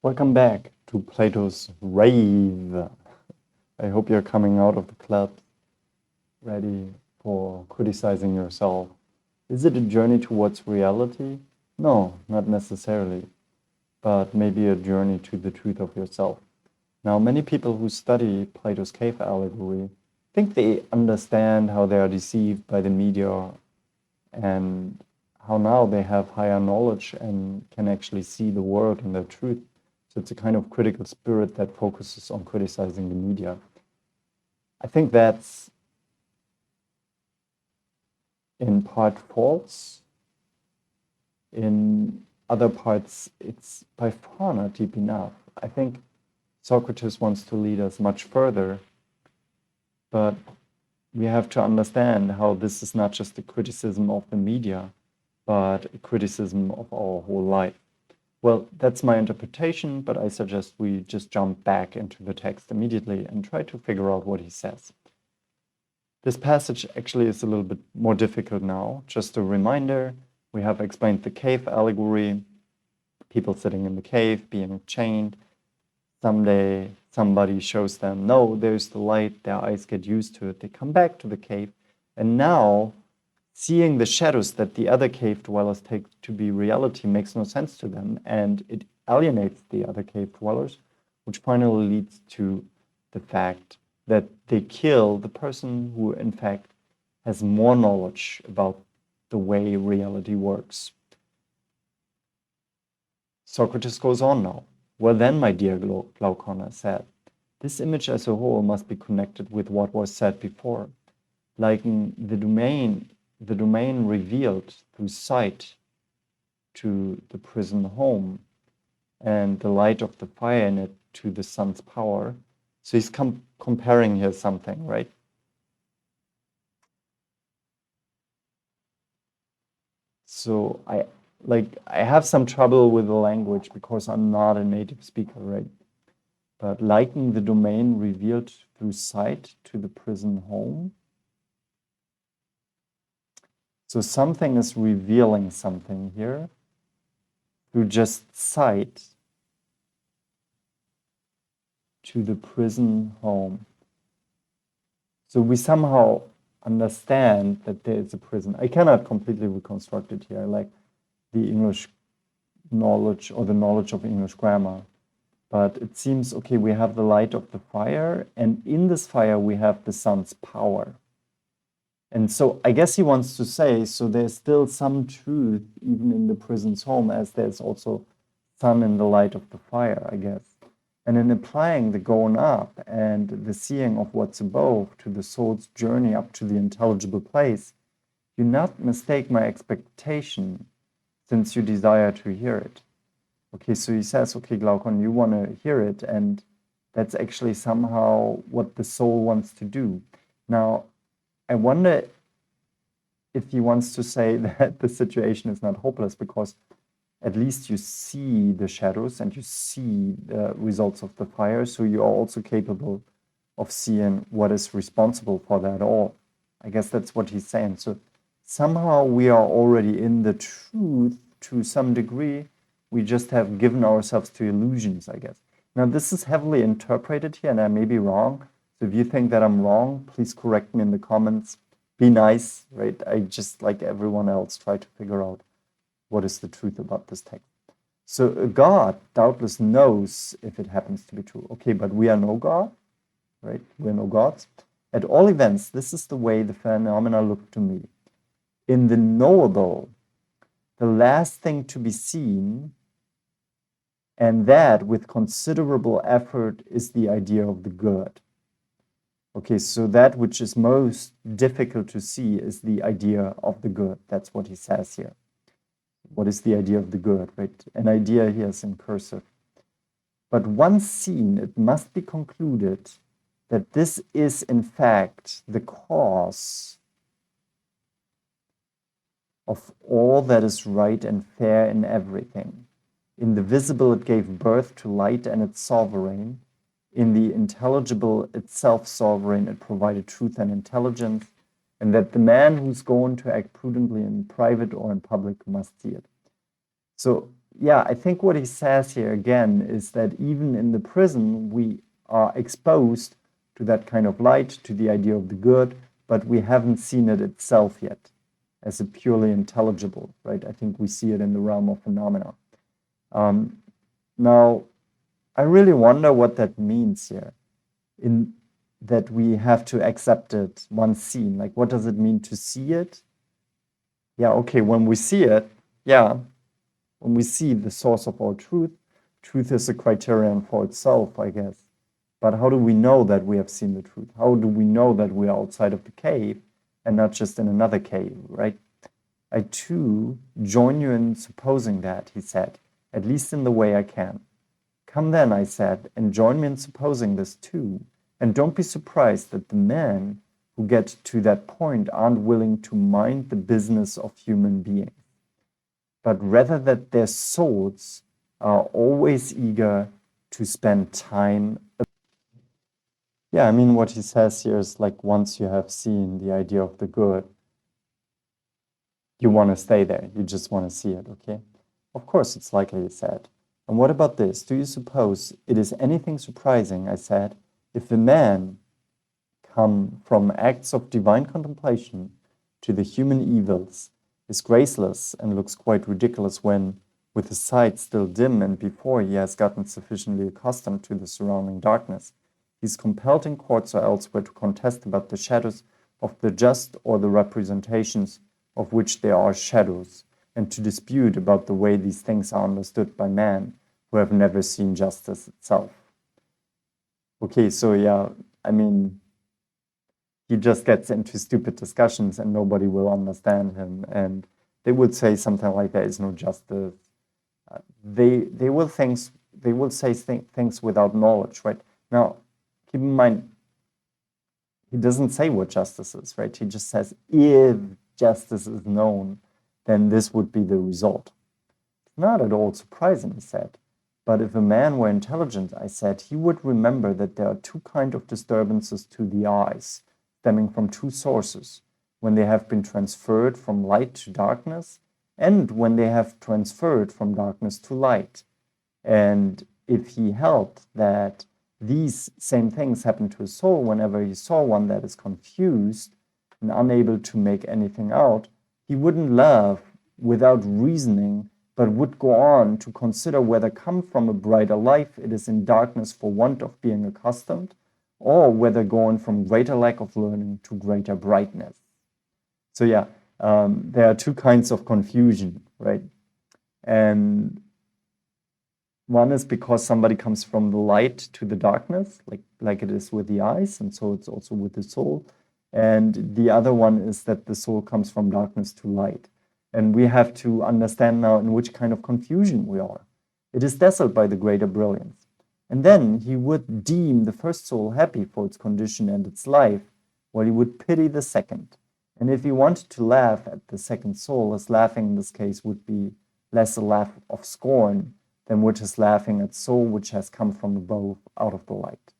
Welcome back to Plato's Rave. I hope you're coming out of the club ready for criticizing yourself. Is it a journey towards reality? No, not necessarily, but maybe a journey to the truth of yourself. Now, many people who study Plato's cave allegory think they understand how they are deceived by the media and how now they have higher knowledge and can actually see the world and the truth. So it's a kind of critical spirit that focuses on criticizing the media. I think that's in part false. In other parts, it's by far not deep enough. I think Socrates wants to lead us much further, but we have to understand how this is not just a criticism of the media, but a criticism of our whole life. Well, that's my interpretation, but I suggest we just jump back into the text immediately and try to figure out what he says. This passage actually is a little bit more difficult now. Just a reminder, we have explained the cave allegory, people sitting in the cave, being chained. Someday somebody shows them, no, there's the light, their eyes get used to it, they come back to the cave, and now seeing the shadows that the other cave dwellers take to be reality makes no sense to them, and it alienates the other cave dwellers, which finally leads to the fact that they kill the person who, in fact, has more knowledge about the way reality works. Socrates goes on now. Well then, my dear Glaucon said, this image as a whole must be connected with what was said before, like the domain revealed through sight to the prison home, and the light of the fire in it to the sun's power. So he's comparing here something, right? So I have some trouble with the language because I'm not a native speaker, right? But liking the domain revealed through sight to the prison home. So something is revealing something here through just sight to the prison home. So we somehow understand that there is a prison. I cannot completely reconstruct it here, like the English knowledge or the knowledge of English grammar. But it seems, okay, we have the light of the fire, and in this fire we have the sun's power. And so I guess he wants to say, so there's still some truth even in the prison's home, as there's also sun in the light of the fire, I guess. And in applying the going up and the seeing of what's above to the soul's journey up to the intelligible place, you not mistake my expectation, since you desire to hear it. Okay, so he says, okay, Glaucon, you want to hear it, and that's actually somehow what the soul wants to do. Now, I wonder if he wants to say that the situation is not hopeless, because at least you see the shadows and you see the results of the fire, so you are also capable of seeing what is responsible for that all. I guess that's what he's saying. So somehow we are already in the truth to some degree. We just have given ourselves to illusions, I guess. Now, this is heavily interpreted here, and I may be wrong. So if you think that I'm wrong, please correct me in the comments. Be nice, right? I just, like everyone else, try to figure out what is the truth about this text. So a God doubtless knows if it happens to be true. Okay, but we are no God, right? We're no gods. At all events, this is the way the phenomena look to me. In the knowable, the last thing to be seen, and that with considerable effort, is the idea of the good. Okay, so that which is most difficult to see is the idea of the good. That's what he says here. What is the idea of the good, right? An idea here is in cursive. But once seen, it must be concluded that this is in fact the cause of all that is right and fair in everything. In the visible, it gave birth to light and its sovereign. In the intelligible, itself sovereign, it provided truth and intelligence, and that the man who's going to act prudently in private or in public must see it. So yeah, I think what he says here again is that even in the prison, we are exposed to that kind of light, to the idea of the good, but we haven't seen it itself yet as a purely intelligible, right? I think we see it in the realm of phenomena. Now, I really wonder what that means here, in that we have to accept it once seen. Like, what does it mean to see it? Yeah, okay, when we see it, yeah, when we see the source of all truth, truth is a criterion for itself, I guess. But how do we know that we have seen the truth? How do we know that we are outside of the cave and not just in another cave, right? I too join you in supposing that, he said, at least in the way I can. Come then, I said, and join me in supposing this too. And don't be surprised that the men who get to that point aren't willing to mind the business of human beings, but rather that their souls are always eager to spend time. Yeah, I mean, what he says here is like, once you have seen the idea of the good, you want to stay there. You just want to see it, okay? Of course, it's likely, he said. And what about this? Do you suppose it is anything surprising, I said, if a man come from acts of divine contemplation to the human evils, is graceless and looks quite ridiculous when, with his sight still dim and before he has gotten sufficiently accustomed to the surrounding darkness, he is compelled in courts or elsewhere to contest about the shadows of the just or the representations of which there are shadows, and to dispute about the way these things are understood by men who have never seen justice itself. Okay, so yeah, I mean, he just gets into stupid discussions and nobody will understand him. And they would say something like, there is no justice. They will say things without knowledge, right? Now, keep in mind, he doesn't say what justice is, right? He just says, if justice is known, then this would be the result. Not at all surprising, he said. But if a man were intelligent, I said, he would remember that there are two kinds of disturbances to the eyes, stemming from two sources, when they have been transferred from light to darkness, and when they have transferred from darkness to light. And if he held that these same things happen to his soul whenever he saw one that is confused and unable to make anything out, he wouldn't love without reasoning, but would go on to consider whether come from a brighter life it is in darkness for want of being accustomed, or whether going from greater lack of learning to greater brightness. So yeah, there are two kinds of confusion, right? And one is because somebody comes from the light to the darkness, like it is with the eyes, and so it's also with the soul. And the other one is that the soul comes from darkness to light. And we have to understand now in which kind of confusion we are. It is dazzled by the greater brilliance. And then he would deem the first soul happy for its condition and its life, while he would pity the second. And if he wanted to laugh at the second soul, his laughing in this case would be less a laugh of scorn than would his laughing at soul which has come from above out of the light.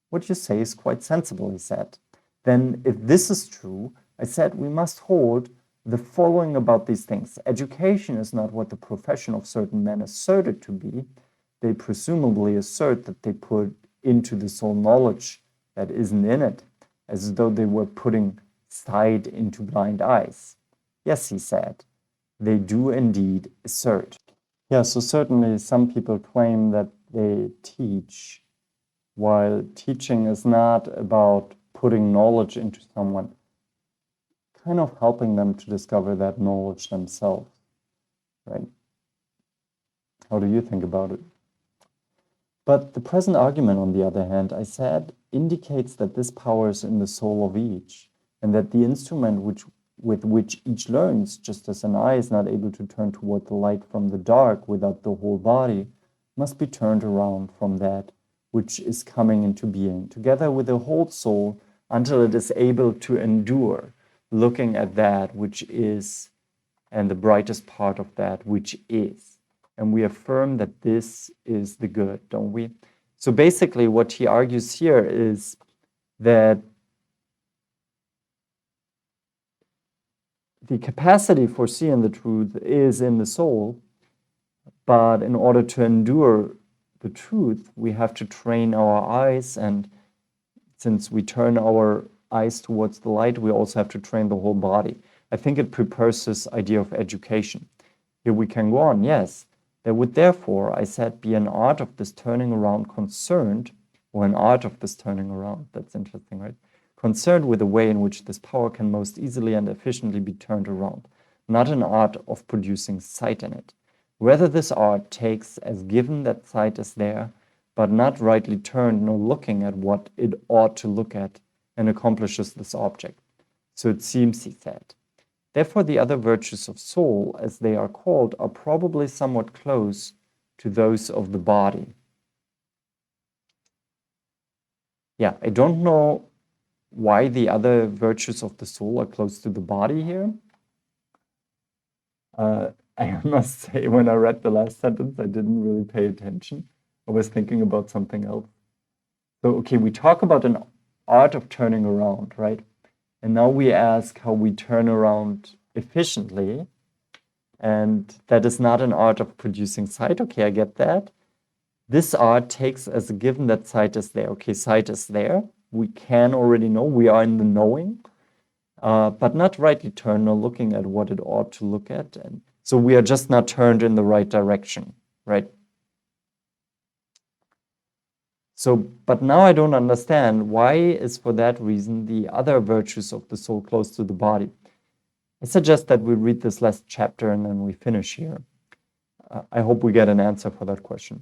What you say is quite sensible, he said. Then, if this is true, I said, we must hold the following about these things. Education is not what the profession of certain men assert it to be. They presumably assert that they put into the soul knowledge that isn't in it, as though they were putting sight into blind eyes. Yes, he said, they do indeed assert. Yeah, so certainly some people claim that they teach, while teaching is not about putting knowledge into someone, kind of helping them to discover that knowledge themselves, right? How do you think about it? But the present argument, on the other hand, I said, indicates that this power is in the soul of each, and that the instrument with which each learns, just as an eye is not able to turn toward the light from the dark without the whole body, must be turned around from that which is coming into being, together with the whole soul, until it is able to endure, looking at that which is, and the brightest part of that which is. And we affirm that this is the good, don't we? So basically what he argues here is that the capacity for seeing the truth is in the soul, But in order to endure the truth, we have to train our eyes, and since we turn our eyes towards the light, we also have to train the whole body. I think it prepares this idea of education. Here we can go on, yes. There would therefore, I said, be an art of this turning around concerned, or an art of this turning around. That's interesting, right? Concerned with the way in which this power can most easily and efficiently be turned around, not an art of producing sight in it. Whether this art takes as given that sight is there, but not rightly turned nor looking at what it ought to look at, and accomplishes this object. So it seems, he said. Therefore, the other virtues of soul, as they are called, are probably somewhat close to those of the body. Yeah, I don't know why the other virtues of the soul are close to the body here. I must say, when I read the last sentence, I didn't really pay attention. I was thinking about something else. So, okay, we talk about an art of turning around, right? And now we ask how we turn around efficiently. And that is not an art of producing sight. Okay, I get that. This art takes as a given that sight is there. Okay, sight is there. We can already know. We are in the knowing, but not rightly turned or looking at what it ought to look at. And so we are just not turned in the right direction, right? So, but now I don't understand why is for that reason the other virtues of the soul close to the body. I suggest that we read this last chapter and then we finish here. I hope we get an answer for that question.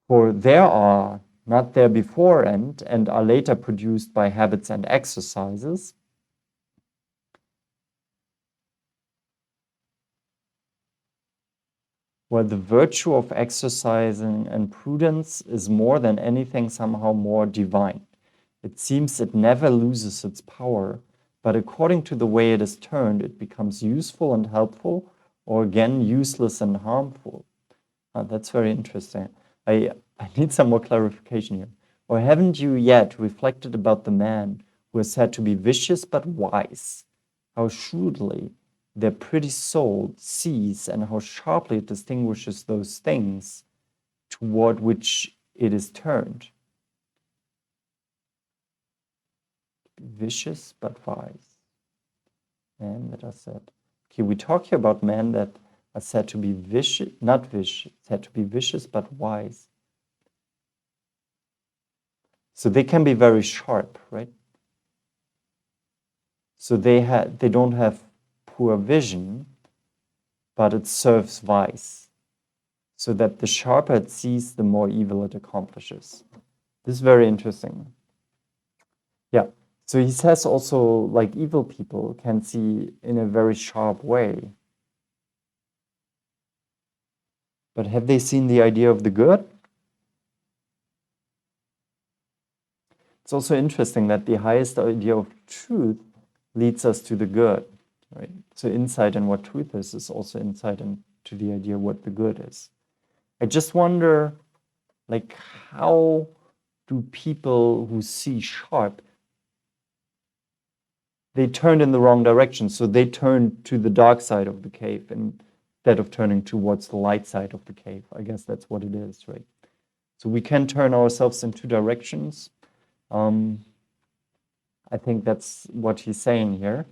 For there are not there before and are later produced by habits and exercises. Where the virtue of exercising and prudence is more than anything somehow more divine. It seems it never loses its power, but according to the way it is turned, it becomes useful and helpful, or again useless and harmful. That's very interesting. I need some more clarification here. Or haven't you yet reflected about the man who is said to be vicious but wise? How shrewdly their pretty soul sees and how sharply it distinguishes those things toward which it is turned. Vicious but wise. Men that are said. Okay, we talk here about men that are said to be vicious, not vicious, said to be vicious but wise. So they can be very sharp, right? So they don't have poor vision, but it serves vice, so that the sharper it sees, the more evil it accomplishes. This is very interesting. Yeah, so he says also, like, evil people can see in a very sharp way. But have they seen the idea of the good? It's also interesting that the highest idea of truth leads us to the good, right? So insight in what truth is also insight into the idea what the good is. I just wonder, like, how do people who see sharp, they turned in the wrong direction, so they turned to the dark side of the cave instead of turning towards the light side of the cave. I guess that's what it is, right? So we can turn ourselves in two directions. I think that's what he's saying here.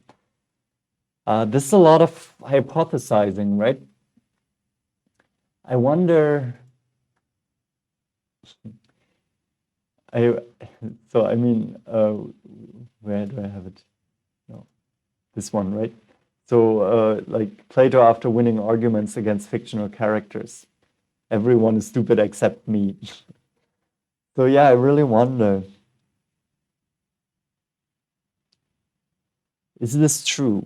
This is a lot of hypothesizing, right? I wonder. Where do I have it? No, this one, right? So, like Plato, after winning arguments against fictional characters, everyone is stupid except me. So yeah, I really wonder. Is this true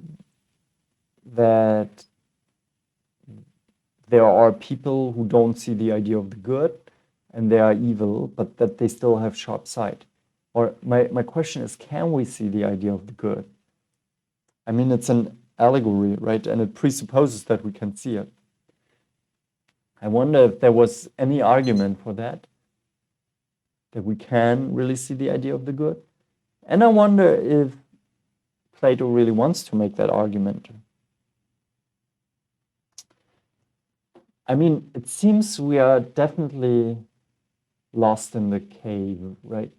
that there are people who don't see the idea of the good and they are evil, but that they still have sharp sight? Or my question is, can we see the idea of the good? I mean, it's an allegory, right? And it presupposes that we can see it. I wonder if there was any argument for that we can really see the idea of the good. And I wonder if Plato really wants to make that argument. I mean, it seems we are definitely lost in the cave, right?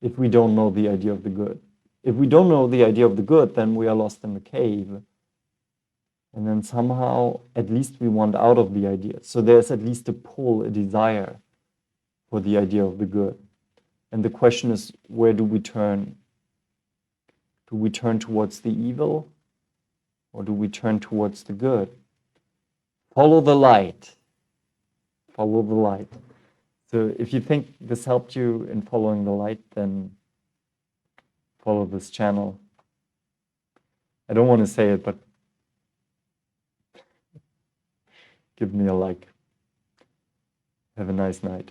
If we don't know the idea of the good. If we don't know the idea of the good, then we are lost in the cave. And then somehow, at least we want out of the idea. So there's at least a pull, a desire for the idea of the good. And the question is, where do we turn? Do we turn towards the evil? Or do we turn towards the good? Follow the light. Follow the light. So if you think this helped you in following the light, then follow this channel. I don't want to say it, but give me a like. Have a nice night.